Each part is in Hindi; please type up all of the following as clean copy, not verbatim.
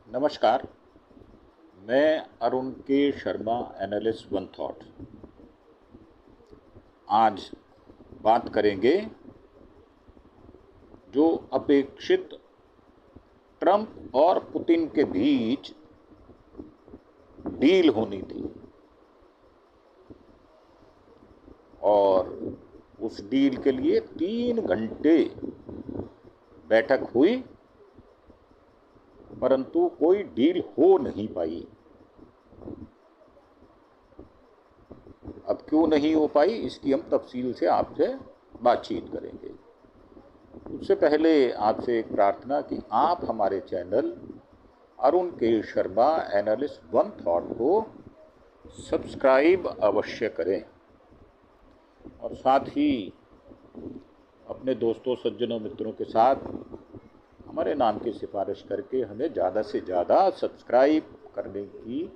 नमस्कार। मैं अरुण के शर्मा, एनालिस्ट वन थॉट। आज बात करेंगे जो अपेक्षित ट्रंप और पुतिन के बीच डील होनी थी और उस डील के लिए 3 घंटे बैठक हुई, परंतु कोई डील हो नहीं पाई। अब क्यों नहीं हो पाई, इसकी हम तफसील से आपसे बातचीत करेंगे। उससे पहले आपसे एक प्रार्थना कि आप हमारे चैनल अरुण के शर्मा, एनालिस्ट वन थॉट को सब्सक्राइब अवश्य करें और साथ ही अपने दोस्तों, सज्जनों, मित्रों के साथ हमारे नाम की सिफारिश करके हमें ज़्यादा से ज़्यादा सब्सक्राइब करने की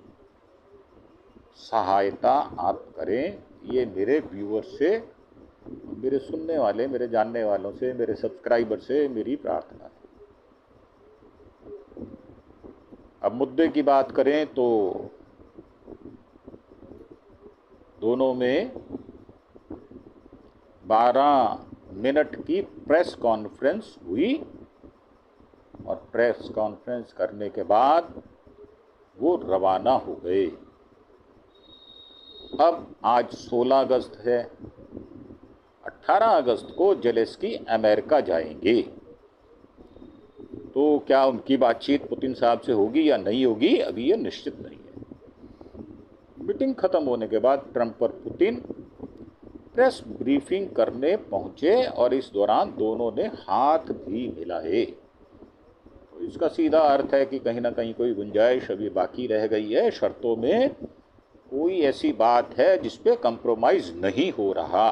सहायता आप करें। ये मेरे व्यूअर से, मेरे सुनने वाले, मेरे जानने वालों से, मेरे सब्सक्राइबर से मेरी प्रार्थना है। अब मुद्दे की बात करें तो दोनों में 12 मिनट की प्रेस कॉन्फ्रेंस हुई और प्रेस कॉन्फ्रेंस करने के बाद वो रवाना हो गए। अब आज 16 अगस्त है। 18 अगस्त को जेलेंस्की अमेरिका जाएंगे, तो क्या उनकी बातचीत पुतिन साहब से होगी या नहीं होगी, अभी ये निश्चित नहीं है। मीटिंग खत्म होने के बाद ट्रंप और पुतिन प्रेस ब्रीफिंग करने पहुंचे और इस दौरान दोनों ने हाथ भी मिलाए। तो इसका सीधा अर्थ है कि कहीं ना कहीं कोई गुंजाइश अभी बाकी रह गई है। शर्तों में कोई ऐसी बात है जिस पे कंप्रोमाइज नहीं हो रहा।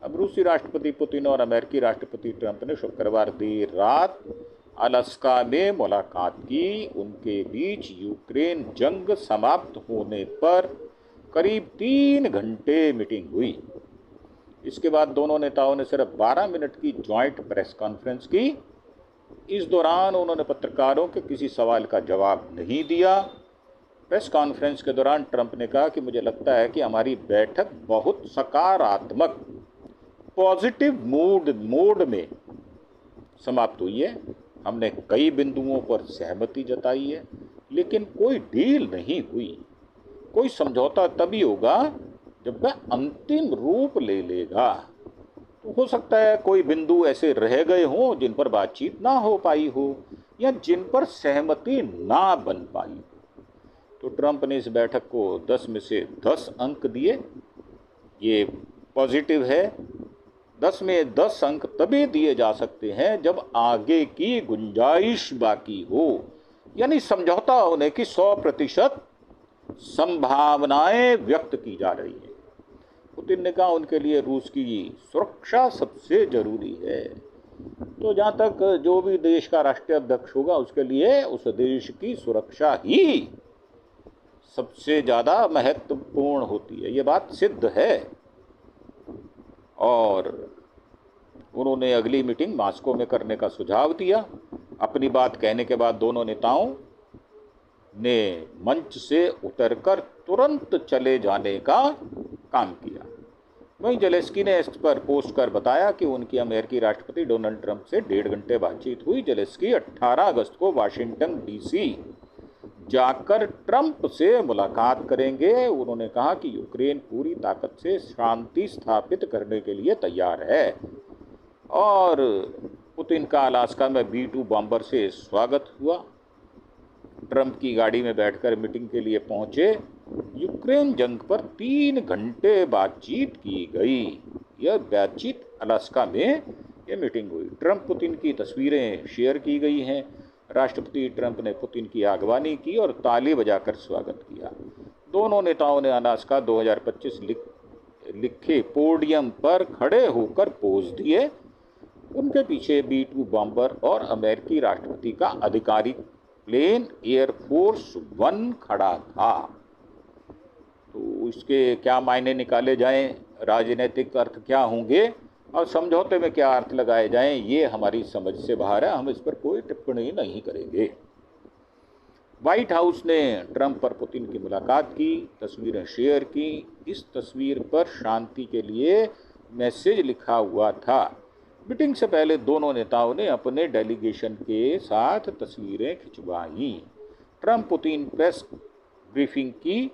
अब रूसी राष्ट्रपति पुतिन और अमेरिकी राष्ट्रपति ट्रंप ने शुक्रवार देर रात अलास्का में मुलाकात की। उनके बीच यूक्रेन जंग समाप्त होने पर करीब 3 घंटे मीटिंग हुई। इसके बाद दोनों नेताओं ने सिर्फ 12 मिनट की ज्वाइंट प्रेस कॉन्फ्रेंस की। इस दौरान उन्होंने पत्रकारों के किसी सवाल का जवाब नहीं दिया। प्रेस कॉन्फ्रेंस के दौरान ट्रंप ने कहा कि मुझे लगता है कि हमारी बैठक बहुत सकारात्मक, पॉजिटिव मोड में समाप्त हुई है। हमने कई बिंदुओं पर सहमति जताई है, लेकिन कोई डील नहीं हुई। कोई समझौता तभी होगा जब वह अंतिम रूप ले लेगा। तो हो सकता है कोई बिंदु ऐसे रह गए हों जिन पर बातचीत ना हो पाई हो या जिन पर सहमति ना बन पाई। तो ट्रंप ने इस बैठक को 10 में से 10 अंक दिए। ये पॉजिटिव है। 10 में 10 अंक तभी दिए जा सकते हैं जब आगे की गुंजाइश बाकी हो, यानी समझौता होने की 100% संभावनाएं व्यक्त की जा रही है। पुतिन ने कहा उनके लिए रूस की सुरक्षा सबसे जरूरी है। तो जहाँ तक जो भी देश का राष्ट्रीय अध्यक्ष होगा उसके लिए उस देश की सुरक्षा ही सबसे ज़्यादा महत्वपूर्ण होती है। ये बात सिद्ध है। और उन्होंने अगली मीटिंग मॉस्को में करने का सुझाव दिया। अपनी बात कहने के बाद दोनों नेताओं ने मंच से उतरकर तुरंत चले जाने का काम किया। वहीं जेलेंस्की ने इस पर पोस्ट कर बताया कि उनकी अमेरिकी राष्ट्रपति डोनाल्ड ट्रंप से 1.5 घंटे बातचीत हुई। जेलेंस्की 18 अगस्त को वाशिंगटन डीसी जाकर ट्रंप से मुलाकात करेंगे। उन्होंने कहा कि यूक्रेन पूरी ताकत से शांति स्थापित करने के लिए तैयार है और पुतिन का अलास्का में B-2 बॉम्बर से स्वागत हुआ। ट्रंप की गाड़ी में बैठकर मीटिंग के लिए पहुंचे। यूक्रेन जंग पर 3 घंटे बातचीत की गई। यह बातचीत अलास्का में ये मीटिंग हुई। ट्रंप पुतिन की तस्वीरें शेयर की गई हैं। राष्ट्रपति ट्रंप ने पुतिन की आगवानी की और ताली बजाकर स्वागत किया। दोनों नेताओं ने अलास्का 2025 लिखे पोडियम पर खड़े होकर पोज दिए। उनके पीछे B-2 बॉम्बर और अमेरिकी राष्ट्रपति का आधिकारिक प्लेन एयरफोर्स 1 खड़ा था। तो इसके क्या मायने निकाले जाएं, राजनीतिक अर्थ क्या होंगे और समझौते में क्या अर्थ लगाए जाएं, ये हमारी समझ से बाहर है। हम इस पर कोई टिप्पणी नहीं करेंगे। व्हाइट हाउस ने ट्रंप और पुतिन की मुलाकात की, तस्वीरें शेयर की। इस तस्वीर पर शांति के लिए मैसेज लिखा हुआ था। मीटिंग से पहले दोनों नेताओं ने अपने डेलीगेशन के साथ तस्वीरें खिंचवाई। ट्रंप पुतिन प्रेस ब्रीफिंग की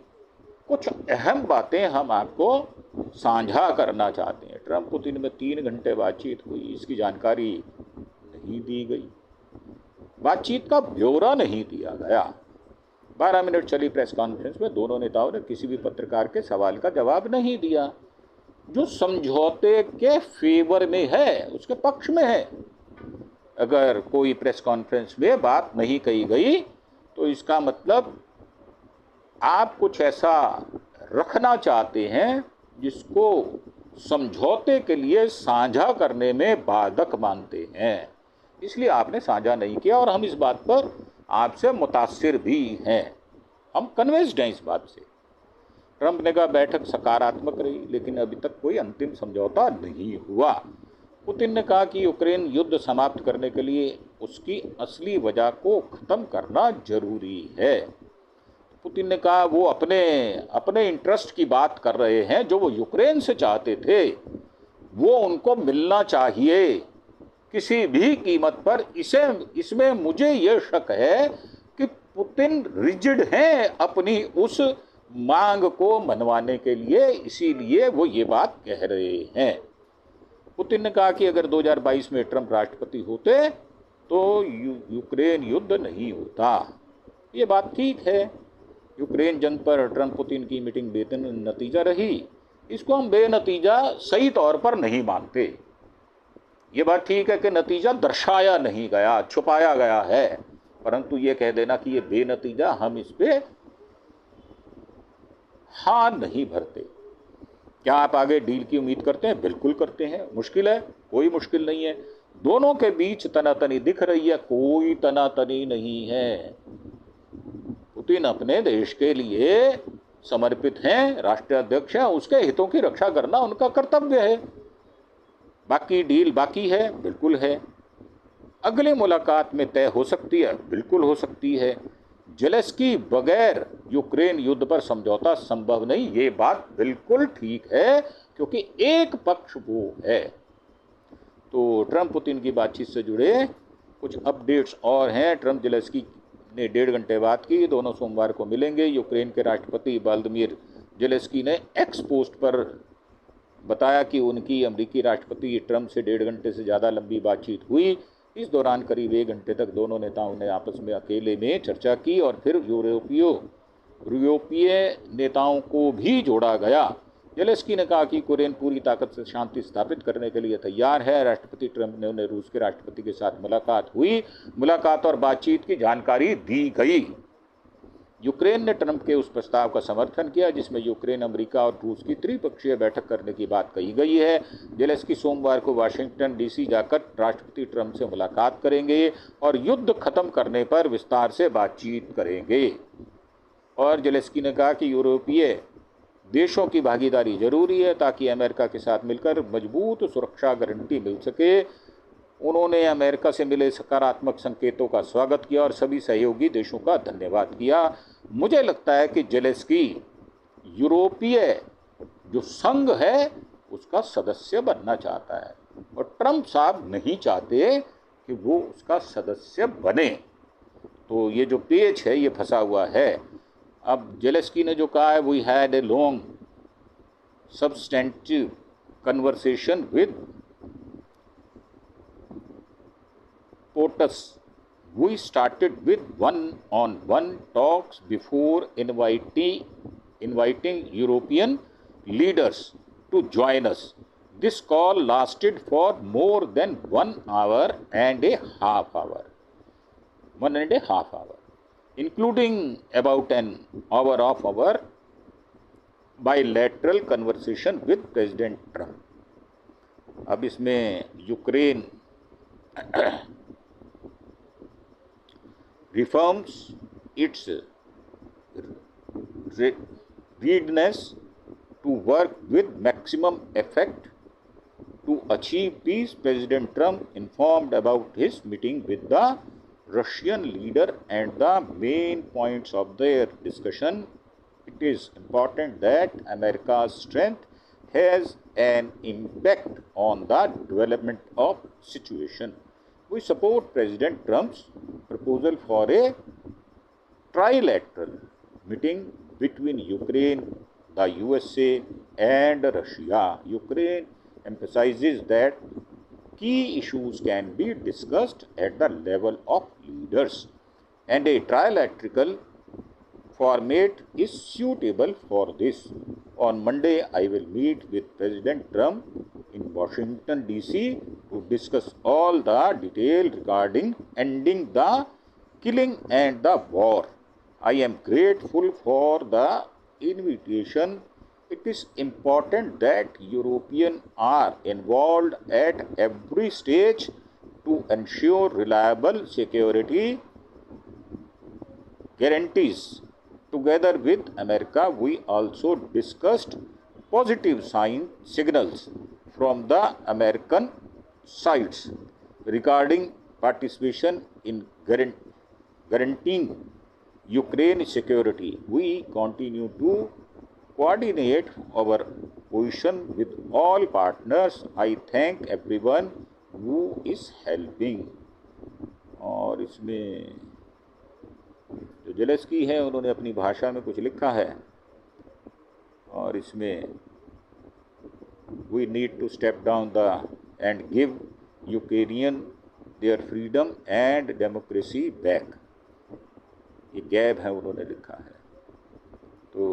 कुछ अहम बातें हम आपको साझा करना चाहते हैं। ट्रंप पुतिन में 3 घंटे बातचीत हुई, इसकी जानकारी नहीं दी गई। बातचीत का ब्यौरा नहीं दिया गया। 12 मिनट चली प्रेस कॉन्फ्रेंस में दोनों नेताओं ने किसी भी पत्रकार के सवाल का जवाब नहीं दिया, जो समझौते के फेवर में है, उसके पक्ष में है। अगर कोई प्रेस कॉन्फ्रेंस में बात नहीं कही गई तो इसका मतलब आप कुछ ऐसा रखना चाहते हैं जिसको समझौते के लिए साझा करने में बाधक मानते हैं, इसलिए आपने साझा नहीं किया और हम इस बात पर आपसे मुतासिर भी हैं, हम कन्विंस्ड हैं इस बात से। ट्रंप ने कहा बैठक सकारात्मक रही, लेकिन अभी तक कोई अंतिम समझौता नहीं हुआ। पुतिन ने कहा कि यूक्रेन युद्ध समाप्त करने के लिए उसकी असली वजह को खत्म करना जरूरी है। पुतिन ने कहा वो अपने इंटरेस्ट की बात कर रहे हैं, जो वो यूक्रेन से चाहते थे वो उनको मिलना चाहिए किसी भी कीमत पर। इसमें मुझे ये शक है कि पुतिन रिजिड हैं अपनी उस मांग को मनवाने के लिए, इसीलिए वो ये बात कह रहे हैं। पुतिन ने कहा कि अगर 2022 में ट्रंप राष्ट्रपति होते तो यूक्रेन युद्ध नहीं होता। ये बात ठीक है। यूक्रेन जंग पर ट्रंप पुतिन की मीटिंग बेनतीजा रही, इसको हम बेनतीजा सही तौर पर नहीं मानते। ये बात ठीक है कि नतीजा दर्शाया नहीं गया, छुपाया गया है, परंतु ये कह देना कि ये बेनतीजा, हम इस पे हाथ नहीं भरते। क्या आप आगे डील की उम्मीद करते हैं? बिल्कुल करते हैं। मुश्किल है? कोई मुश्किल नहीं है। दोनों के बीच तनातनी दिख रही है, कोई तनातनी नहीं है। पुतिन अपने देश के लिए समर्पित हैं, राष्ट्रीय अध्यक्ष हैं, उसके हितों की रक्षा करना उनका कर्तव्य है। बाकी डील बाकी है, बिल्कुल है। अगली मुलाकात में तय हो सकती है, बिल्कुल हो सकती है। जेलेंस्की बगैर यूक्रेन युद्ध पर समझौता संभव नहीं, ये बात बिल्कुल ठीक है, क्योंकि एक पक्ष वो है। तो ट्रंप पुतिन की बातचीत से जुड़े कुछ अपडेट्स और हैं। ट्रंप जेलेंस्की ने 1.5 घंटे बात की, दोनों सोमवार को मिलेंगे। यूक्रेन के राष्ट्रपति व्लादिमीर जेलेंस्की ने एक्स पोस्ट पर बताया कि उनकी अमेरिकी राष्ट्रपति ट्रंप से 1.5 घंटे से ज़्यादा लंबी बातचीत हुई। इस दौरान करीब 1 घंटे तक दोनों नेताओं ने आपस में अकेले में चर्चा की और फिर यूरोपीय नेताओं को भी जोड़ा गया। जेलेंस्की ने कहा कि यूक्रेन पूरी ताकत से शांति स्थापित करने के लिए तैयार है। राष्ट्रपति ट्रंप ने उन्हें रूस के राष्ट्रपति के साथ मुलाकात और बातचीत की जानकारी दी गई। यूक्रेन ने ट्रंप के उस प्रस्ताव का समर्थन किया जिसमें यूक्रेन, अमेरिका और रूस की त्रिपक्षीय बैठक करने की बात कही गई है। जेलेंस्की सोमवार को वाशिंगटन डीसी जाकर राष्ट्रपति ट्रंप से मुलाकात करेंगे और युद्ध खत्म करने पर विस्तार से बातचीत करेंगे। और जेलेंस्की ने कहा कि यूरोपीय देशों की भागीदारी जरूरी है ताकि अमेरिका के साथ मिलकर मजबूत सुरक्षा गारंटी मिल सके। उन्होंने अमेरिका से मिले सकारात्मक संकेतों का स्वागत किया और सभी सहयोगी देशों का धन्यवाद किया। मुझे लगता है कि जेलेंस्की यूरोपीय जो संघ है उसका सदस्य बनना चाहता है और ट्रंप साहब नहीं चाहते कि वो उसका सदस्य बने। तो ये जो पेच है ये फंसा हुआ है। अब जेलेंस्की ने जो कहा है, we had a long substantive conversation with POTUS. We started with one-on-one talks before inviting European leaders to join us. This call lasted for more than 1 hour and a half hour. 1.5 hours, including about an hour of our bilateral conversation with President Trump. अब इसमें Ukraine reaffirms its readiness to work with maximum effect to achieve peace. President Trump informed about his meeting with the Russian leader and the main points of their discussion. It is important that America's strength has an impact on the development of situation. We support President Trump's proposal for a trilateral meeting between Ukraine, the USA, and Russia. Ukraine emphasizes that key issues can be discussed at the level of leaders, and a trilateral format is suitable for this. On Monday, I will meet with President Trump in Washington, D.C. to discuss all the details regarding ending the killing and the war. I am grateful for the invitation. It is important that Europeans are involved at every stage to ensure reliable security guarantees. Together with America, we also discussed positive signals from the American sides regarding participation in guaranteeing Ukraine security. We continue to coordinate our position with all partners. I thank everyone who is helping. और इसमें जो जेलेंस्की है उन्होंने अपनी भाषा में कुछ लिखा है, और इसमें we need to step down the and give Ukrainian their freedom and democracy back. ये गैब है उन्होंने लिखा है। तो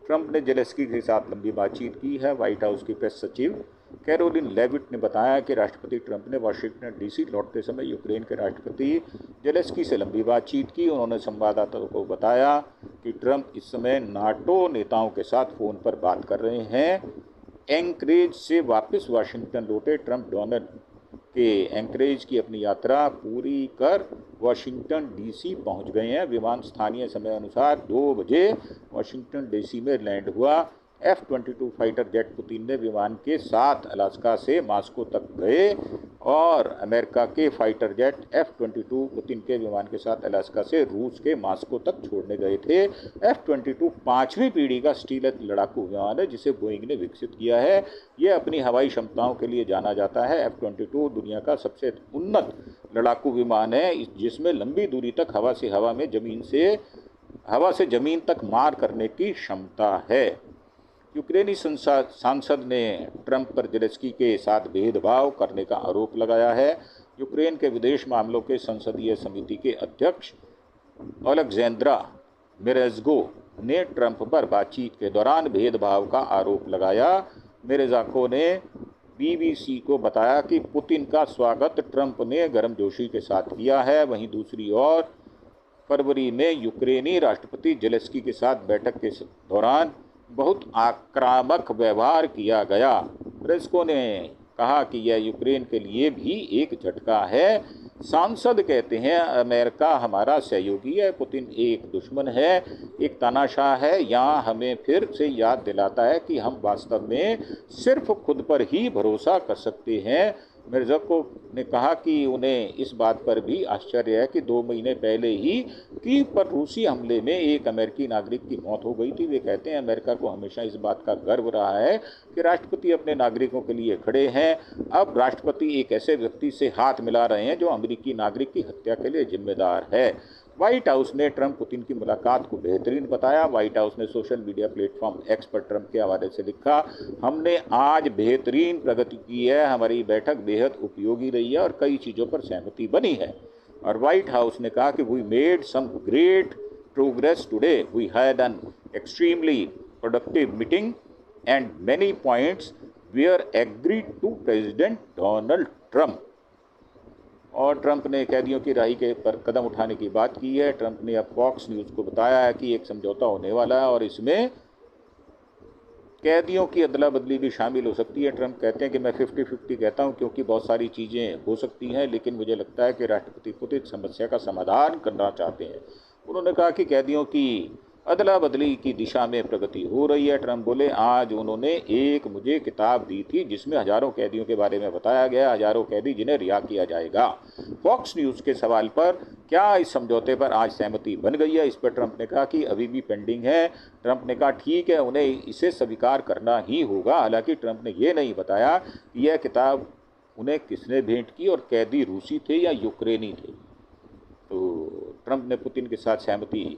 ट्रंप ने जेलेंस्की के साथ लंबी बातचीत की है। व्हाइट हाउस की प्रेस सचिव कैरोलिन लेविट ने बताया कि राष्ट्रपति ट्रंप ने वाशिंगटन डीसी लौटते समय यूक्रेन के राष्ट्रपति जेलेंस्की से लंबी बातचीत की। उन्होंने संवाददाताओं को बताया कि ट्रंप इस समय नाटो नेताओं के साथ फ़ोन पर बात कर रहे हैं। एंकरेज से वापस वाशिंगटन लौटे ट्रंप डोनाल्ड के एंकरेज की अपनी यात्रा पूरी कर वाशिंगटन डीसी पहुंच गए हैं। विमान स्थानीय समय अनुसार 2 बजे वाशिंगटन डीसी में लैंड हुआ। F-22 फाइटर जेट पुतिन ने विमान के साथ अलास्का से मॉस्को तक गए, और अमेरिका के फाइटर जेट F-22 पुतिन के विमान के साथ अलास्का से रूस के मॉस्को तक छोड़ने गए थे। F-22 5वीं पीढ़ी का स्टीलथ लड़ाकू विमान है जिसे बोइंग ने विकसित किया है। यह अपनी हवाई क्षमताओं के लिए जाना जाता है। F-22 दुनिया का सबसे उन्नत लड़ाकू विमान है जिसमें लंबी दूरी तक हवा से ज़मीन तक मार करने की क्षमता है। यूक्रेनी सांसद ने ट्रंप पर जेलेंस्की के साथ भेदभाव करने का आरोप लगाया है। यूक्रेन के विदेश मामलों के संसदीय समिति के अध्यक्ष ओलेक्जेंद्रा मेरेज़्को ने ट्रंप पर बातचीत के दौरान भेदभाव का आरोप लगाया। मेरेज़्को ने बीबीसी को बताया कि पुतिन का स्वागत ट्रंप ने गर्मजोशी के साथ किया है। वहीं दूसरी ओर फरवरी में यूक्रेनी राष्ट्रपति जेलेंस्की के साथ बैठक के दौरान बहुत आक्रामक व्यवहार किया गया। मेरेज़्को ने कहा कि यह यूक्रेन के लिए भी एक झटका है। सांसद कहते हैं अमेरिका हमारा सहयोगी है, पुतिन एक दुश्मन है, एक तानाशाह है। यहाँ हमें फिर से याद दिलाता है कि हम वास्तव में सिर्फ खुद पर ही भरोसा कर सकते हैं। मेरेज़्को ने कहा कि उन्हें इस बात पर भी आश्चर्य है कि 2 महीने पहले ही कीव पर रूसी हमले में एक अमेरिकी नागरिक की मौत हो गई थी। वे कहते हैं अमेरिका को हमेशा इस बात का गर्व रहा है कि राष्ट्रपति अपने नागरिकों के लिए खड़े हैं। अब राष्ट्रपति एक ऐसे व्यक्ति से हाथ मिला रहे हैं जो अमेरिकी नागरिक की हत्या के लिए जिम्मेदार है। व्हाइट हाउस ने ट्रंप पुतिन की मुलाकात को बेहतरीन बताया। व्हाइट हाउस ने सोशल मीडिया प्लेटफॉर्म एक्स पर ट्रंप के हवाले से लिखा, हमने आज बेहतरीन प्रगति की है, हमारी बैठक बेहद उपयोगी रही है और कई चीज़ों पर सहमति बनी है। और व्हाइट हाउस ने कहा कि we made some great progress today, we had an extremely productive meeting and many points were agreed to president Donald Trump. और ट्रंप ने कैदियों की रिहाई के पर कदम उठाने की बात की है। ट्रंप ने अब फॉक्स न्यूज़ को बताया है कि एक समझौता होने वाला है और इसमें कैदियों की अदला बदली भी शामिल हो सकती है। ट्रंप कहते हैं कि मैं 50-50 कहता हूं क्योंकि बहुत सारी चीज़ें हो सकती हैं, लेकिन मुझे लगता है कि राष्ट्रपति पुतिन समस्या का समाधान करना चाहते हैं। उन्होंने कहा कि कैदियों की अदला बदली की दिशा में प्रगति हो रही है। ट्रंप बोले, आज उन्होंने एक मुझे किताब दी थी जिसमें हजारों कैदियों के बारे में बताया गया, हजारों कैदी जिन्हें रिहा किया जाएगा। फॉक्स न्यूज़ के सवाल पर क्या इस समझौते पर आज सहमति बन गई है, इस पर ट्रंप ने कहा कि अभी भी पेंडिंग है। ट्रंप ने कहा ठीक है, उन्हें इसे स्वीकार करना ही होगा। हालांकि ट्रंप ने यह नहीं बताया कि यह किताब उन्हें किसने भेंट की और कैदी रूसी थे या यूक्रेनी थे। तो ट्रंप ने पुतिन के साथ सहमति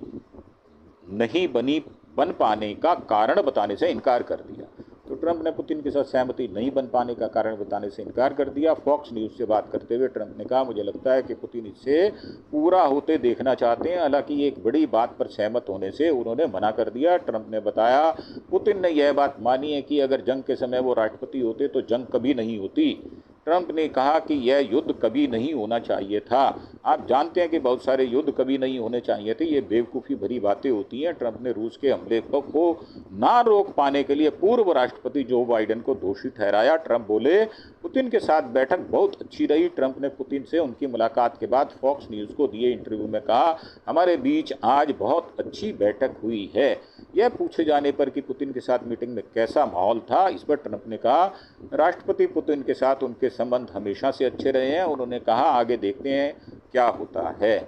नहीं बन पाने का कारण बताने से इनकार कर दिया। तो ट्रंप ने पुतिन के साथ सहमति नहीं बन पाने का कारण बताने से इनकार कर दिया। फॉक्स न्यूज़ से बात करते हुए ट्रंप ने कहा, मुझे लगता है कि पुतिन इससे पूरा होते देखना चाहते हैं। हालांकि एक बड़ी बात पर सहमत होने से उन्होंने मना कर दिया। ट्रंप ने बताया, पुतिन ने यह बात मानी है कि अगर जंग के समय वो राष्ट्रपति होते तो जंग कभी नहीं होती। ट्रंप ने कहा कि यह युद्ध कभी नहीं होना चाहिए था। आप जानते हैं कि बहुत सारे युद्ध कभी नहीं होने चाहिए थे, ये बेवकूफ़ी भरी बातें होती हैं। ट्रंप ने रूस के हमले को ना रोक पाने के लिए पूर्व राष्ट्रपति जो बाइडेन को दोषी ठहराया। ट्रंप बोले, पुतिन के साथ बैठक बहुत अच्छी रही। ट्रंप ने पुतिन से उनकी मुलाकात के बाद फॉक्स न्यूज़ को दिए इंटरव्यू में कहा, हमारे बीच आज बहुत अच्छी बैठक हुई है। यह पूछे जाने पर कि पुतिन के साथ मीटिंग में कैसा माहौल था, इस पर ट्रंप ने कहा, राष्ट्रपति पुतिन के साथ उनके संबंध हमेशा से अच्छे रहे हैं। उन्होंने कहा, आगे देखते हैं क्या होता है।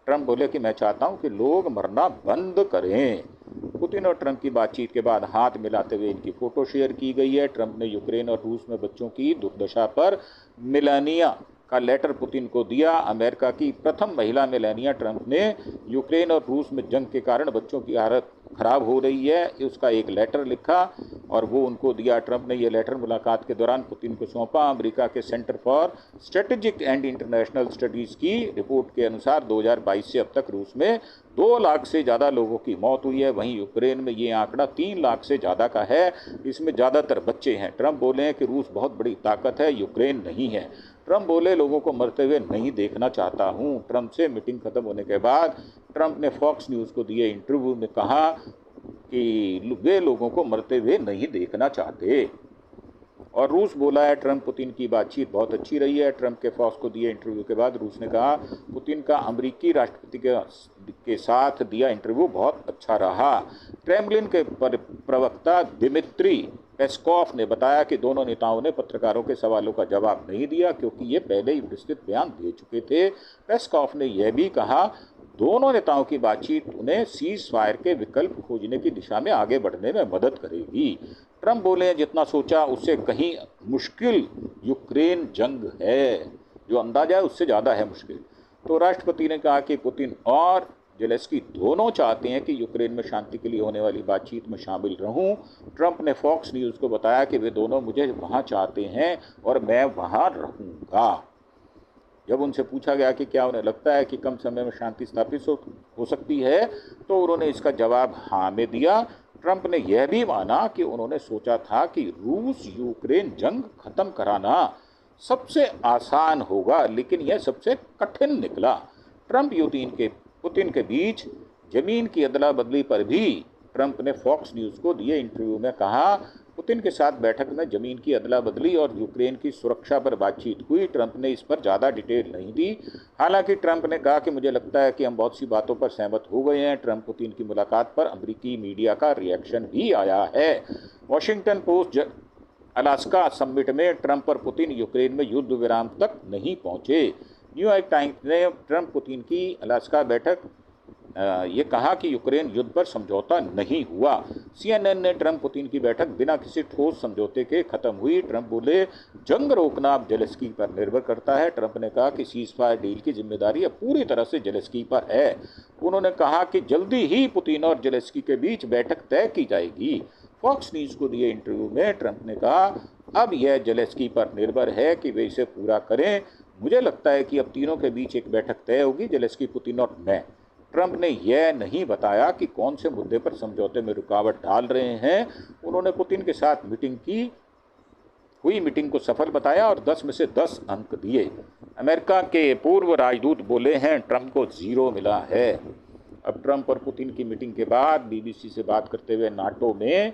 ट्रंप बोले कि मैं चाहता हूं कि लोग मरना बंद करें। पुतिन और ट्रंप की बातचीत के बाद हाथ मिलाते हुए इनकी फोटो शेयर की गई है। ट्रंप ने यूक्रेन और रूस में बच्चों की दुर्दशा पर मेलानिया का लेटर पुतिन को दिया। अमेरिका की प्रथम महिला मेलानिया ट्रंप ने यूक्रेन और रूस में जंग के कारण बच्चों की हालत खराब हो रही है, उसका एक लेटर लिखा और वो उनको दिया। ट्रंप ने यह लेटर मुलाकात के दौरान पुतिन को सौंपा। अमेरिका के centre for strategic and international studies की रिपोर्ट के अनुसार 2022 से अब तक रूस में 2 लाख से ज़्यादा लोगों की मौत हुई है। वहीं यूक्रेन में ये आंकड़ा 3 लाख से ज़्यादा का है, इसमें ज़्यादातर बच्चे हैं। ट्रंप बोले हैं कि रूस बहुत बड़ी ताकत है, यूक्रेन नहीं है। ट्रंप बोले, लोगों को मरते हुए नहीं देखना चाहता हूं। ट्रंप से मीटिंग खत्म होने के बाद ट्रंप ने फॉक्स न्यूज़ को दिए इंटरव्यू में कहा कि वे लोगों को मरते हुए नहीं देखना चाहते। और रूस बोला है, ट्रंप पुतिन की बातचीत बहुत अच्छी रही है। ट्रंप के फॉक्स को दिए इंटरव्यू के बाद रूस ने कहा, पुतिन का अमेरिकी राष्ट्रपति के साथ दिया इंटरव्यू बहुत अच्छा रहा। क्रेमलिन के प्रवक्ता दिमित्री पेस्कॉव ने बताया कि दोनों नेताओं ने पत्रकारों के सवालों का जवाब नहीं दिया क्योंकि ये पहले ही विस्तृत बयान दे चुके थे। पेस्कॉव ने यह भी कहा, दोनों नेताओं की बातचीत उन्हें सीज फायर के विकल्प खोजने की दिशा में आगे बढ़ने में मदद करेगी। ट्रंप बोले, जितना सोचा उससे कहीं मुश्किल यूक्रेन जंग है, जो अंदाजा है उससे ज़्यादा है मुश्किल। तो राष्ट्रपति ने कहा कि पुतिन और जेलेंस्की दोनों चाहते हैं कि यूक्रेन में शांति के लिए होने वाली बातचीत में शामिल रहूं। ट्रंप ने फॉक्स न्यूज़ को बताया कि वे दोनों मुझे वहां चाहते हैं और मैं वहां रहूंगा। जब उनसे पूछा गया कि क्या उन्हें लगता है कि कम समय में शांति स्थापित हो सकती है, तो उन्होंने इसका जवाब हाँ में दिया। ट्रंप ने यह भी माना कि उन्होंने सोचा था कि रूस यूक्रेन जंग खत्म कराना सबसे आसान होगा, लेकिन यह सबसे कठिन निकला। ट्रंप पुतिन के बीच जमीन की अदला बदली पर भी ट्रंप ने फॉक्स न्यूज़ को दिए इंटरव्यू में कहा, पुतिन के साथ बैठक में जमीन की अदला बदली और यूक्रेन की सुरक्षा पर बातचीत हुई। ट्रंप ने इस पर ज़्यादा डिटेल नहीं दी। हालांकि ट्रंप ने कहा कि मुझे लगता है कि हम बहुत सी बातों पर सहमत हो गए हैं। ट्रंप पुतिन की मुलाकात पर अमेरिकी मीडिया का रिएक्शन भी आया है। वॉशिंगटन पोस्ट, अलास्का समिट में ट्रंप और पुतिन यूक्रेन में युद्ध विराम तक नहीं पहुंचे। न्यूयॉर्क टाइम्स ने ट्रंप पुतिन की अलास्का बैठक ये कहा कि यूक्रेन युद्ध पर समझौता नहीं हुआ। CNN ने ट्रंप पुतिन की बैठक बिना किसी ठोस समझौते के खत्म हुई। ट्रंप बोले, जंग रोकना अब जेलेंस्की पर निर्भर करता है। ट्रंप ने कहा कि सीज फायर डील की जिम्मेदारी अब पूरी तरह से जेलेंस्की पर है। उन्होंने कहा कि जल्दी ही पुतिन और जेलेंस्की के बीच बैठक तय की जाएगी। फॉक्स न्यूज़ को दिए इंटरव्यू में ट्रंप ने कहा, अब यह जेलेंस्की पर निर्भर है कि वे इसे पूरा करें। मुझे लगता है कि अब तीनों के बीच एक बैठक तय होगी, जेलेंस्की, पुतिन और मैं। ट्रंप ने यह नहीं बताया कि कौन से मुद्दे पर समझौते में रुकावट डाल रहे हैं। उन्होंने पुतिन के साथ मीटिंग को सफल बताया और 10 में से 10 अंक दिए। अमेरिका के पूर्व राजदूत बोले हैं, ट्रंप को 0 मिला है। अब ट्रंप और पुतिन की मीटिंग के बाद BBC से बात करते हुए नाटो में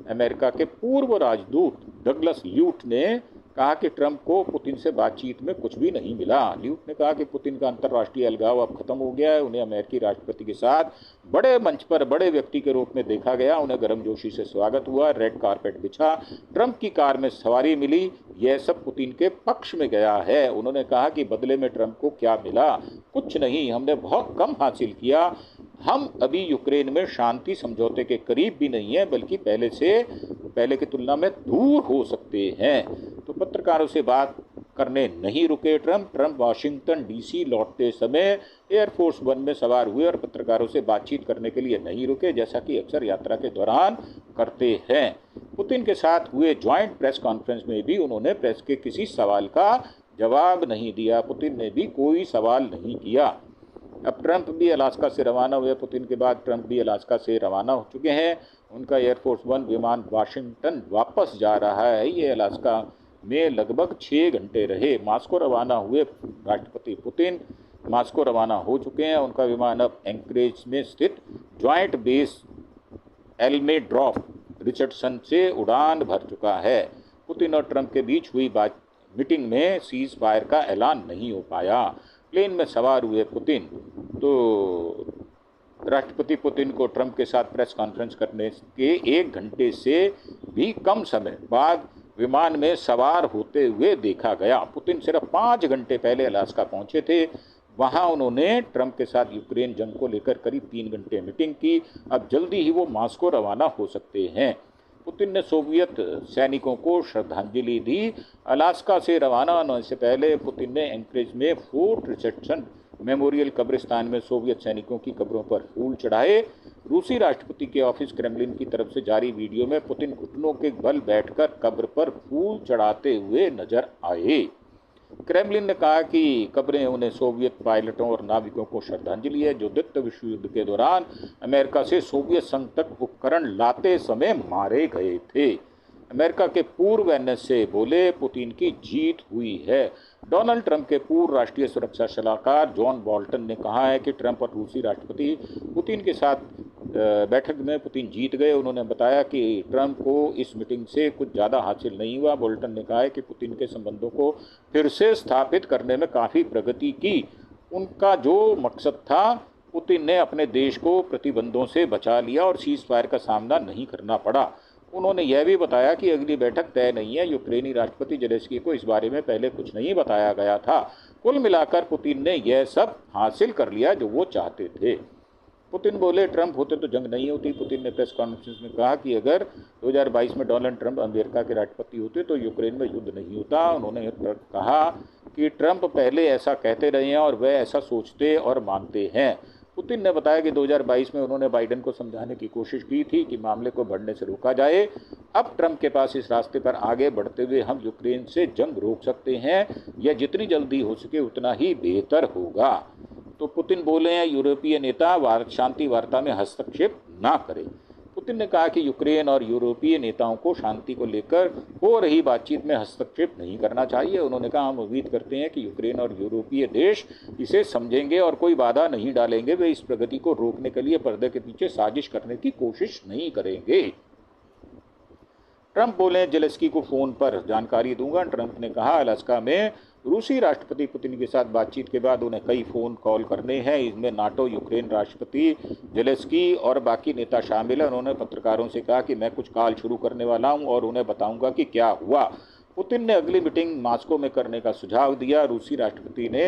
अमेरिका के पूर्व राजदूत डगलस ल्यूट ने कहा कि ट्रंप को पुतिन से बातचीत में कुछ भी नहीं मिला। ल्यूट ने कहा कि पुतिन का अंतर्राष्ट्रीय अलगाव अब खत्म हो गया है, उन्हें अमेरिकी राष्ट्रपति के साथ बड़े मंच पर बड़े व्यक्ति के रूप में देखा गया, उन्हें गर्मजोशी से स्वागत हुआ, रेड कारपेट बिछा, ट्रंप की कार में सवारी मिली, यह सब पुतिन के पक्ष में गया है। उन्होंने कहा कि बदले में ट्रंप को क्या मिला? कुछ नहीं, हमने बहुत कम हासिल किया। हम अभी यूक्रेन में शांति समझौते के करीब भी नहीं है, बल्कि पहले की तुलना में दूर हो सकते हैं। तो पत्रकारों से बात करने नहीं रुके ट्रंप वाशिंगटन डीसी लौटते समय एयरफोर्स वन में सवार हुए और पत्रकारों से बातचीत करने के लिए नहीं रुके, जैसा कि अक्सर यात्रा के दौरान करते हैं। पुतिन के साथ हुए ज्वाइंट प्रेस कॉन्फ्रेंस में भी उन्होंने प्रेस के किसी सवाल का जवाब नहीं दिया। पुतिन ने भी कोई सवाल नहीं किया। अब ट्रंप भी अलास्का से रवाना हुए। पुतिन के बाद ट्रंप भी अलास्का से रवाना हो चुके हैं। उनका एयरफोर्स वन विमान वाशिंगटन वापस जा रहा है। ये अलास्का में लगभग 6 घंटे रहे। मास्को रवाना हुए राष्ट्रपति पुतिन मास्को रवाना हो चुके हैं। उनका विमान अब एंकरेज में स्थित ज्वाइंट बेस एल्मेड्रॉफ रिचर्डसन से उड़ान भर चुका है। पुतिन और ट्रंप के बीच हुई मीटिंग में सीज फायर का ऐलान नहीं हो पाया। प्लेन में सवार हुए पुतिन, तो राष्ट्रपति पुतिन को ट्रंप के साथ प्रेस कॉन्फ्रेंस करने के 1 घंटे से भी कम समय बाद विमान में सवार होते हुए देखा गया। पुतिन सिर्फ 5 घंटे पहले अलास्का पहुंचे थे। वहां उन्होंने ट्रंप के साथ यूक्रेन जंग को लेकर करीब 3 घंटे मीटिंग की। अब जल्दी ही वो मॉस्को रवाना हो सकते हैं। पुतिन ने सोवियत सैनिकों को श्रद्धांजलि दी। अलास्का से रवाना होने से पहले पुतिन ने एंकरेज में फोर्ट रिचर्डसन मेमोरियल कब्रिस्तान में सोवियत सैनिकों की कब्रों पर फूल चढ़ाए। रूसी राष्ट्रपति के ऑफिस क्रेमलिन की तरफ से जारी वीडियो में पुतिन घुटनों के बल बैठकर कब्र पर फूल चढ़ाते हुए नजर आए। क्रेमलिन ने कहा कि कब्रें उन्हें सोवियत पायलटों और नाविकों को श्रद्धांजलि है जो द्वितीय विश्व युद्ध के दौरान अमेरिका से सोवियत संघ तक उपकरण लाते समय मारे गए थे। अमेरिका के पूर्व एनएसए बोले पुतिन की जीत हुई है। डोनाल्ड ट्रंप के पूर्व राष्ट्रीय सुरक्षा सलाहकार जॉन बोल्टन ने कहा है कि ट्रंप और रूसी राष्ट्रपति पुतिन के साथ बैठक में पुतिन जीत गए। उन्होंने बताया कि ट्रंप को इस मीटिंग से कुछ ज़्यादा हासिल नहीं हुआ। बोल्टन ने कहा है कि पुतिन के संबंधों को फिर से स्थापित करने में काफ़ी प्रगति की। उनका जो मकसद था, पुतिन ने अपने देश को प्रतिबंधों से बचा लिया और सीज फायर का सामना नहीं करना पड़ा। उन्होंने यह भी बताया कि अगली बैठक तय नहीं है। यूक्रेनी राष्ट्रपति जेलेंस्की को इस बारे में पहले कुछ नहीं बताया गया था। कुल मिलाकर पुतिन ने यह सब हासिल कर लिया जो वो चाहते थे। पुतिन बोले ट्रंप होते तो जंग नहीं होती। पुतिन ने प्रेस कॉन्फ्रेंस में कहा कि अगर 2022 में डोनाल्ड ट्रंप अमेरिका के राष्ट्रपति होते तो यूक्रेन में युद्ध नहीं होता। उन्होंने कहा कि ट्रंप पहले ऐसा कहते रहे हैं और वह ऐसा सोचते और मानते हैं। पुतिन ने बताया कि 2022 में उन्होंने बाइडेन को समझाने की कोशिश की थी कि मामले को बढ़ने से रोका जाए। अब ट्रंप के पास इस रास्ते पर आगे बढ़ते हुए हम यूक्रेन से जंग रोक सकते हैं। यह जितनी जल्दी हो सके उतना ही बेहतर होगा। तो पुतिन बोले हैं यूरोपीय नेता शांति वार्ता में हस्तक्षेप ना करें। पुतिन ने कहा कि यूक्रेन और यूरोपीय नेताओं को शांति को लेकर हो रही बातचीत में हस्तक्षेप नहीं करना चाहिए। उन्होंने कहा हम उम्मीद करते हैं कि यूक्रेन और यूरोपीय देश इसे समझेंगे और कोई बाधा नहीं डालेंगे। वे इस प्रगति को रोकने के लिए पर्दे के पीछे साजिश करने की कोशिश नहीं करेंगे। ट्रंप बोले जेलेंस्की को फ़ोन पर जानकारी दूंगा। ट्रंप ने कहा अलास्का में रूसी राष्ट्रपति पुतिन के साथ बातचीत के बाद उन्हें कई फ़ोन कॉल करने हैं। इसमें नाटो, यूक्रेन राष्ट्रपति जेलेंस्की और बाकी नेता शामिल हैं। उन्होंने पत्रकारों से कहा कि मैं कुछ कॉल शुरू करने वाला हूं और उन्हें बताऊंगा कि क्या हुआ। पुतिन ने अगली मीटिंग मॉस्को में करने का सुझाव दिया। रूसी राष्ट्रपति ने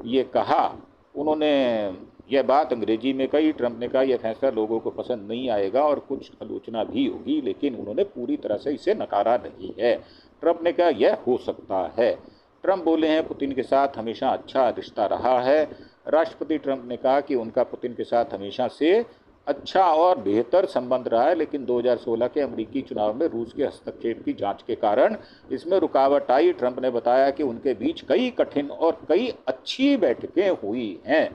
ये कहा, उन्होंने यह बात अंग्रेजी में कही। ट्रंप ने कहा यह फैसला लोगों को पसंद नहीं आएगा और कुछ आलोचना भी होगी, लेकिन उन्होंने पूरी तरह से इसे नकारा नहीं है। ट्रंप ने कहा यह हो सकता है। ट्रंप बोले हैं पुतिन के साथ हमेशा अच्छा रिश्ता रहा है। राष्ट्रपति ट्रंप ने कहा कि उनका पुतिन के साथ हमेशा से अच्छा और बेहतर संबंध रहा है, लेकिन 2016 के अमेरिकी चुनाव में रूस के हस्तक्षेप की जांच के कारण इसमें रुकावट आई। ट्रंप ने बताया कि उनके बीच कई कठिन और कई अच्छी बैठकें हुई हैं।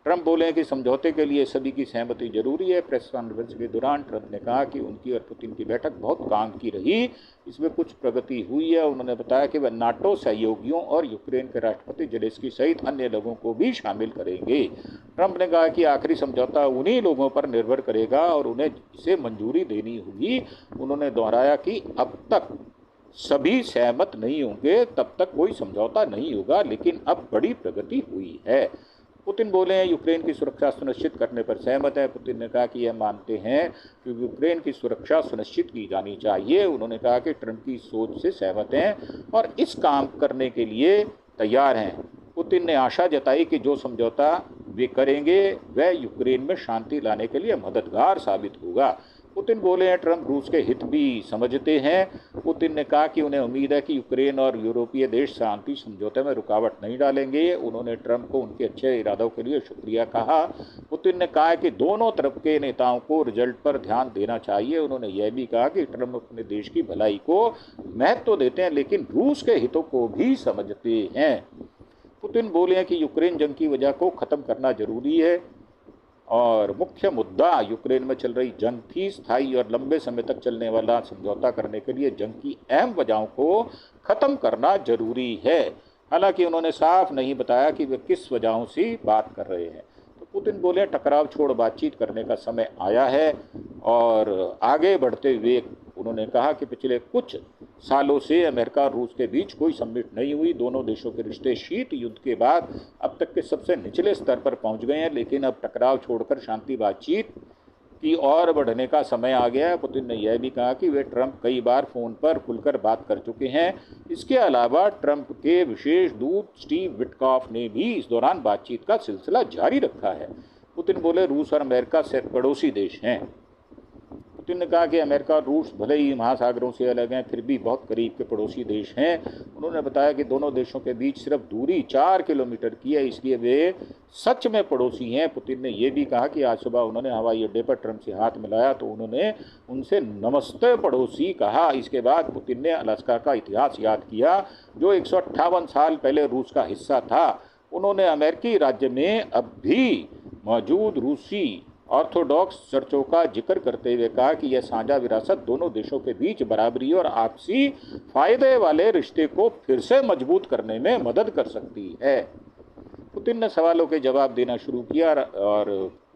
ट्रंप बोले कि समझौते के लिए सभी की सहमति जरूरी है। प्रेस कॉन्फ्रेंस के दौरान ट्रंप ने कहा कि उनकी और पुतिन की बैठक बहुत काम की रही, इसमें कुछ प्रगति हुई है। उन्होंने बताया कि वह नाटो सहयोगियों और यूक्रेन के राष्ट्रपति जेलेंस्की सहित अन्य लोगों को भी शामिल करेंगे। ट्रंप ने कहा कि आखिरी समझौता उन्हीं लोगों पर निर्भर करेगा और उन्हें इसे मंजूरी देनी होगी। उन्होंने दोहराया कि अब तक सभी सहमत नहीं होंगे तब तक कोई समझौता नहीं होगा, लेकिन अब बड़ी प्रगति हुई है। पुतिन बोले हैं यूक्रेन की सुरक्षा सुनिश्चित करने पर सहमत है। पुतिन ने कहा कि यह मानते हैं कि यूक्रेन की सुरक्षा सुनिश्चित की जानी चाहिए। उन्होंने कहा कि ट्रंप की सोच से सहमत हैं और इस काम करने के लिए तैयार हैं। पुतिन ने आशा जताई कि जो समझौता वे करेंगे वह यूक्रेन में शांति लाने के लिए मददगार साबित होगा। पुतिन बोले हैं ट्रंप रूस के हित भी समझते हैं। पुतिन ने कहा कि उन्हें उम्मीद है कि यूक्रेन और यूरोपीय देश शांति समझौते में रुकावट नहीं डालेंगे। उन्होंने ट्रंप को उनके अच्छे इरादों के लिए शुक्रिया कहा। पुतिन ने कहा कि दोनों तरफ के नेताओं को रिजल्ट पर ध्यान देना चाहिए। उन्होंने यह भी कहा कि ट्रंप अपने देश की भलाई को महत्व देते हैं, लेकिन रूस के हितों को भी समझते हैं। पुतिन बोले हैं कि यूक्रेन जंग की वजह को ख़त्म करना जरूरी है और मुख्य मुद्दा यूक्रेन में चल रही जंग थी। स्थायी और लंबे समय तक चलने वाला समझौता करने के लिए जंग की अहम वजहों को ख़त्म करना जरूरी है। हालांकि उन्होंने साफ नहीं बताया कि वे किस वजहों से बात कर रहे हैं। तो पुतिन बोले टकराव छोड़ बातचीत करने का समय आया है और आगे बढ़ते हुए उन्होंने कहा कि पिछले कुछ सालों से अमेरिका और रूस के बीच कोई समिट नहीं हुई। दोनों देशों के रिश्ते शीत युद्ध के बाद अब तक के सबसे निचले स्तर पर पहुंच गए हैं, लेकिन अब टकराव छोड़कर शांति बातचीत की ओर बढ़ने का समय आ गया है। पुतिन ने यह भी कहा कि वे ट्रंप कई बार फ़ोन पर खुलकर बात कर चुके हैं। इसके अलावा ट्रंप के विशेष दूत स्टीव विटकॉफ ने भी इस दौरान बातचीत का सिलसिला जारी रखा है। पुतिन बोले रूस और अमेरिका से पड़ोसी देश हैं। पुतिन ने कहा कि अमेरिका और रूस भले ही महासागरों से अलग हैं, फिर भी बहुत करीब के पड़ोसी देश हैं। उन्होंने बताया कि दोनों देशों के बीच सिर्फ दूरी 4 किलोमीटर की है, इसलिए वे सच में पड़ोसी हैं। पुतिन ने यह भी कहा कि आज सुबह उन्होंने हवाई अड्डे पर ट्रंप से हाथ मिलाया तो उन्होंने उनसे नमस्ते पड़ोसी कहा। इसके बाद पुतिन ने अलास्का का इतिहास याद किया, जो 158 साल पहले रूस का हिस्सा था। उन्होंने अमेरिकी राज्य में अब भी मौजूद रूसी ऑर्थोडॉक्स चर्चों का जिक्र करते हुए कहा कि यह साझा विरासत दोनों देशों के बीच बराबरी और आपसी फायदे वाले रिश्ते को फिर से मजबूत करने में मदद कर सकती है। पुतिन ने सवालों के जवाब देना शुरू किया और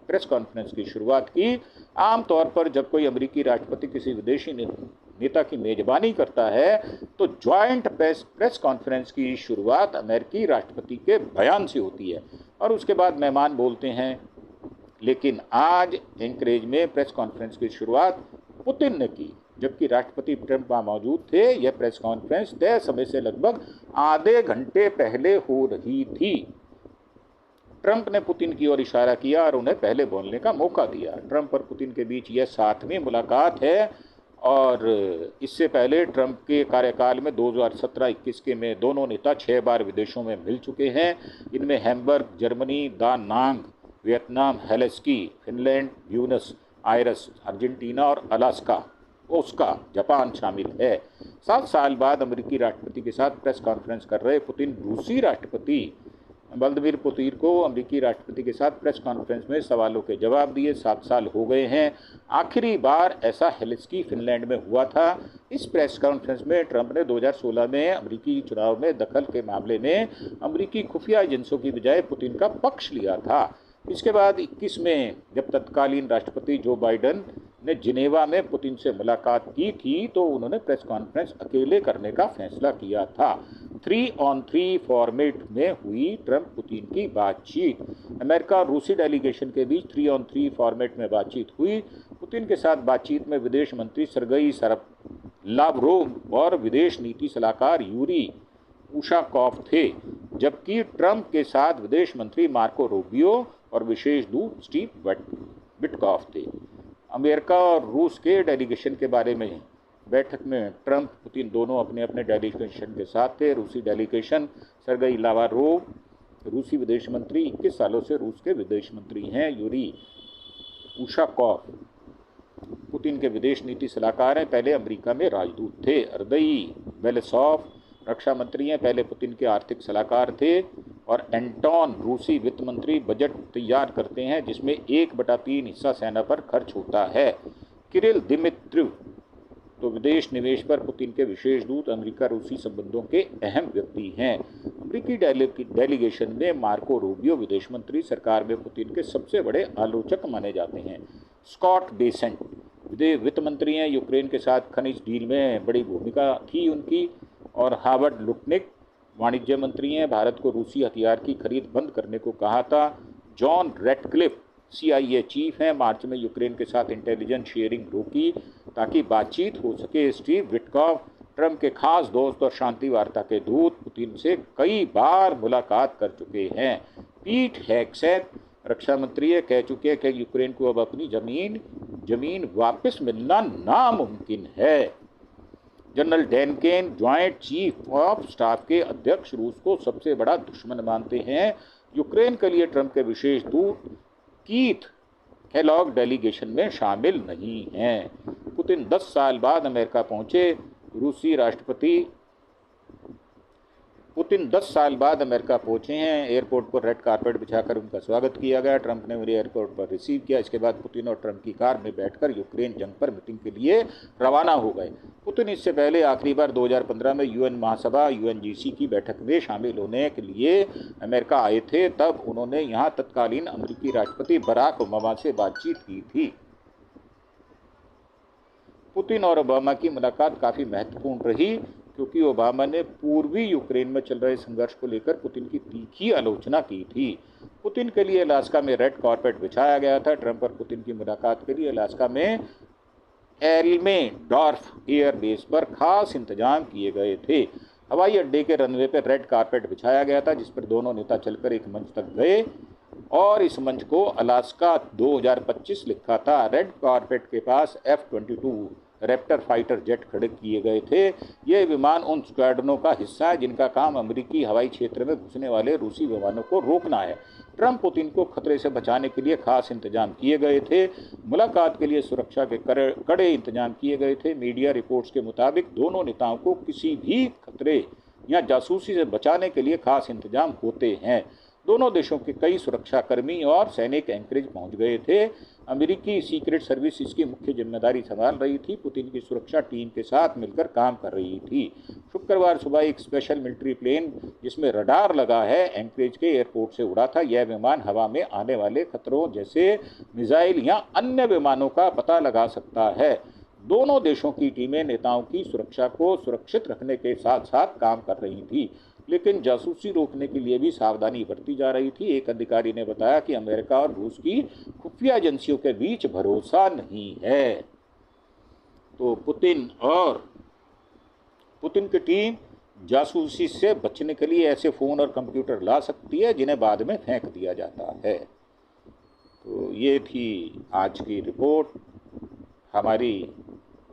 प्रेस कॉन्फ्रेंस की शुरुआत की। आमतौर पर जब कोई अमेरिकी राष्ट्रपति किसी विदेशी नेता की मेजबानी करता है तो ज्वाइंट प्रेस कॉन्फ्रेंस की शुरुआत अमेरिकी राष्ट्रपति के बयान से होती है और उसके बाद मेहमान बोलते हैं। लेकिन आज एंकरेज में प्रेस कॉन्फ्रेंस की शुरुआत पुतिन ने की, जबकि राष्ट्रपति ट्रंप वहाँ मौजूद थे। यह प्रेस कॉन्फ्रेंस तय समय से लगभग आधे घंटे पहले हो रही थी। ट्रंप ने पुतिन की ओर इशारा किया और उन्हें पहले बोलने का मौका दिया। ट्रंप और पुतिन के बीच यह 7वीं मुलाकात है और इससे पहले ट्रंप के कार्यकाल में 2017-21 के में दोनों नेता 6 बार विदेशों में मिल चुके हैं। इनमें Hamburg Germany, Da Nang Vietnam, Helsinki Finland, Buenos Aires Argentina और अलास्का ओस्का जापान शामिल है। 7 साल बाद अमेरिकी राष्ट्रपति के साथ प्रेस कॉन्फ्रेंस कर रहे पुतिन रूसी राष्ट्रपति व्लादिमीर पुतिन को अमेरिकी राष्ट्रपति के साथ प्रेस कॉन्फ्रेंस में सवालों के जवाब दिए। 7 साल हो गए हैं। आखिरी बार ऐसा हेलेस्की फिनलैंड में हुआ था। इस प्रेस कॉन्फ्रेंस में ट्रंप ने 2016 में अमेरिकी चुनाव में दखल के मामले में अमेरिकी खुफिया एजेंसियों की बजाय पुतिन का पक्ष लिया था। इसके बाद 21 में जब तत्कालीन राष्ट्रपति जो बाइडेन ने जिनेवा में पुतिन से मुलाकात की थी तो उन्होंने प्रेस कॉन्फ्रेंस अकेले करने का फैसला किया था। 3-on-3 फॉर्मेट में हुई ट्रंप पुतिन की बातचीत। अमेरिका और रूसी डेलीगेशन के बीच 3-on-3 फॉर्मेट में बातचीत हुई। पुतिन के साथ बातचीत में विदेश मंत्री सरगई लावरोव और विदेश नीति सलाहकार यूरी उशाकॉफ थे, जबकि ट्रंप के साथ विदेश मंत्री मार्को रूबियो और विशेष दूत स्टीव विटकॉफ थे। अमेरिका और रूस के डेलीगेशन के बारे में बैठक में ट्रंप पुतिन दोनों अपने अपने डेलीगेशन के साथ थे। रूसी डेलीगेशन सरगई लावरोव रूसी विदेश मंत्री 21 सालों से रूस के विदेश मंत्री हैं। यूरी उशाकॉफ पुतिन के विदेश नीति सलाहकार हैं, पहले अमेरिका में राजदूत थे। अर्दई बेलेसॉफ रक्षा मंत्री हैं, पहले पुतिन के आर्थिक सलाहकार थे। और एंटोन रूसी वित्त मंत्री बजट तैयार करते हैं जिसमें 1/3 हिस्सा सेना पर खर्च होता है। किरिल दिमित्रिव तो विदेश निवेश पर पुतिन के विशेष दूत अमेरिका रूसी संबंधों के अहम व्यक्ति हैं। अमेरिकी डेलीगेशन में मार्को रूबियो विदेश मंत्री सरकार में पुतिन के सबसे बड़े आलोचक माने जाते हैं। स्कॉट बेसेंट वित्त मंत्री हैं, यूक्रेन के साथ खनिज डील में बड़ी भूमिका थी उनकी। और हावर्ड लुटनिक वाणिज्य मंत्री हैं, भारत को रूसी हथियार की खरीद बंद करने को कहा था। जॉन रेडक्लिफ CIA चीफ हैं, मार्च में यूक्रेन के साथ इंटेलिजेंस शेयरिंग रोकी ताकि बातचीत हो सके। स्टीव विटकॉफ ट्रंप के खास दोस्त और शांति वार्ता के दूत, पुतिन से कई बार मुलाकात कर चुके हैं। पीट हेगसेथ रक्षा मंत्री कह चुके हैं कि यूक्रेन को अब अपनी जमीन वापस मिलना नामुमकिन है। General Dan Caine joint chief of staff के अध्यक्ष रूस को सबसे बड़ा दुश्मन मानते हैं। यूक्रेन के लिए ट्रंप के विशेष दूत कीथ केलॉग डेलीगेशन में शामिल नहीं हैं। पुतिन 10 साल बाद अमेरिका पहुंचे। रूसी राष्ट्रपति पुतिन 10 साल बाद अमेरिका पहुंचे हैं। एयरपोर्ट पर रेड कारपेट बिछाकर उनका स्वागत किया गया। ट्रंप ने उन्हें एयरपोर्ट पर रिसीव किया। इसके बाद पुतिन और ट्रंप की कार में बैठकर यूक्रेन जंग पर मीटिंग के लिए रवाना हो गए। पुतिन इससे पहले आखिरी बार 2015 में UN महासभा UNGC की बैठक में शामिल होने के लिए अमेरिका आए थे। तब उन्होंने यहाँ तत्कालीन अमेरिकी राष्ट्रपति बराक ओबामा से बातचीत की थी। पुतिन और ओबामा की मुलाकात काफ़ी महत्वपूर्ण रही क्योंकि ओबामा ने पूर्वी यूक्रेन में चल रहे संघर्ष को लेकर पुतिन की तीखी आलोचना की थी। पुतिन के लिए अलास्का में रेड कारपेट बिछाया गया था। ट्रंप और पुतिन की मुलाकात के लिए अलास्का में एल्मेडॉर्फ एयरबेस पर खास इंतजाम किए गए थे। हवाई अड्डे के रनवे पर रेड कारपेट बिछाया गया था, जिस पर दोनों नेता चलकर एक मंच तक गए और इस मंच को अलास्का 2025 लिखा था। रेड कारपेट के पास F-22 रैप्टर फाइटर जेट खड़े किए गए थे। ये विमान उन स्क्वाड्रनों का हिस्सा है जिनका काम अमेरिकी हवाई क्षेत्र में घुसने वाले रूसी विमानों को रोकना है। ट्रंप पुतिन को खतरे से बचाने के लिए खास इंतजाम किए गए थे। मुलाकात के लिए सुरक्षा के कड़े इंतजाम किए गए थे। मीडिया रिपोर्ट्स के मुताबिक दोनों नेताओं को किसी भी खतरे या जासूसी से बचाने के लिए खास इंतजाम होते हैं। दोनों देशों के कई सुरक्षाकर्मी और सैनिक एंकरेज पहुंच गए थे। अमेरिकी सीक्रेट सर्विस इसकी मुख्य जिम्मेदारी संभाल रही थी। पुतिन की सुरक्षा टीम के साथ मिलकर काम कर रही थी। शुक्रवार सुबह एक स्पेशल मिलिट्री प्लेन जिसमें रडार लगा है एंकरेज के एयरपोर्ट से उड़ा था। यह विमान हवा में आने वाले खतरों जैसे मिसाइल या अन्य विमानों का पता लगा सकता है। दोनों देशों की टीमें नेताओं की सुरक्षा को सुरक्षित रखने के साथ साथ काम कर रही थी, लेकिन जासूसी रोकने के लिए भी सावधानी बरती जा रही थी। एक अधिकारी ने बताया कि अमेरिका और रूस की खुफिया एजेंसियों के बीच भरोसा नहीं है। तो पुतिन की टीम जासूसी से बचने के लिए ऐसे फ़ोन और कंप्यूटर ला सकती है जिन्हें बाद में फेंक दिया जाता है। तो ये थी आज की रिपोर्ट हमारी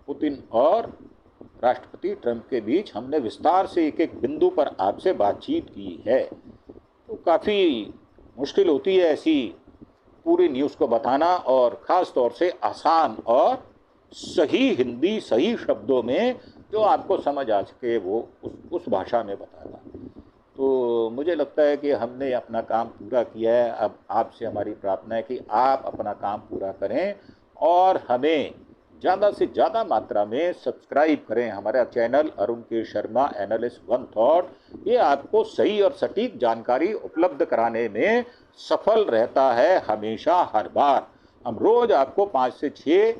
पुतिन और राष्ट्रपति ट्रंप के बीच। हमने विस्तार से एक एक बिंदु पर आपसे बातचीत की है। तो काफ़ी मुश्किल होती है ऐसी पूरी न्यूज़ को बताना, और ख़ास तौर से आसान और सही हिंदी सही शब्दों में जो आपको समझ आ सके वो उस भाषा में बताना। तो मुझे लगता है कि हमने अपना काम पूरा किया है। अब आपसे हमारी प्रार्थना है कि आप अपना काम पूरा करें और हमें ज़्यादा से ज़्यादा मात्रा में सब्सक्राइब करें। हमारा चैनल अरुण के शर्मा एनालिस्ट वन थॉट ये आपको सही और सटीक जानकारी उपलब्ध कराने में सफल रहता है हमेशा, हर बार। हम रोज़ आपको 5 से 6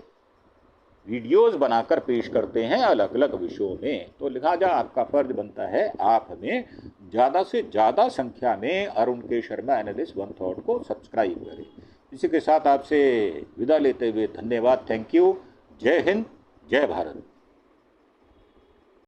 वीडियोज़ बनाकर पेश करते हैं अलग अलग विषयों में। तो लिहाजा आपका फ़र्ज बनता है आप हमें ज़्यादा से ज़्यादा संख्या में अरुण के शर्मा एनालिस्ट वन थॉट को सब्सक्राइब करें। इसी के साथ आपसे विदा लेते हुए धन्यवाद। Thank you. जय हिंद, जय भारत।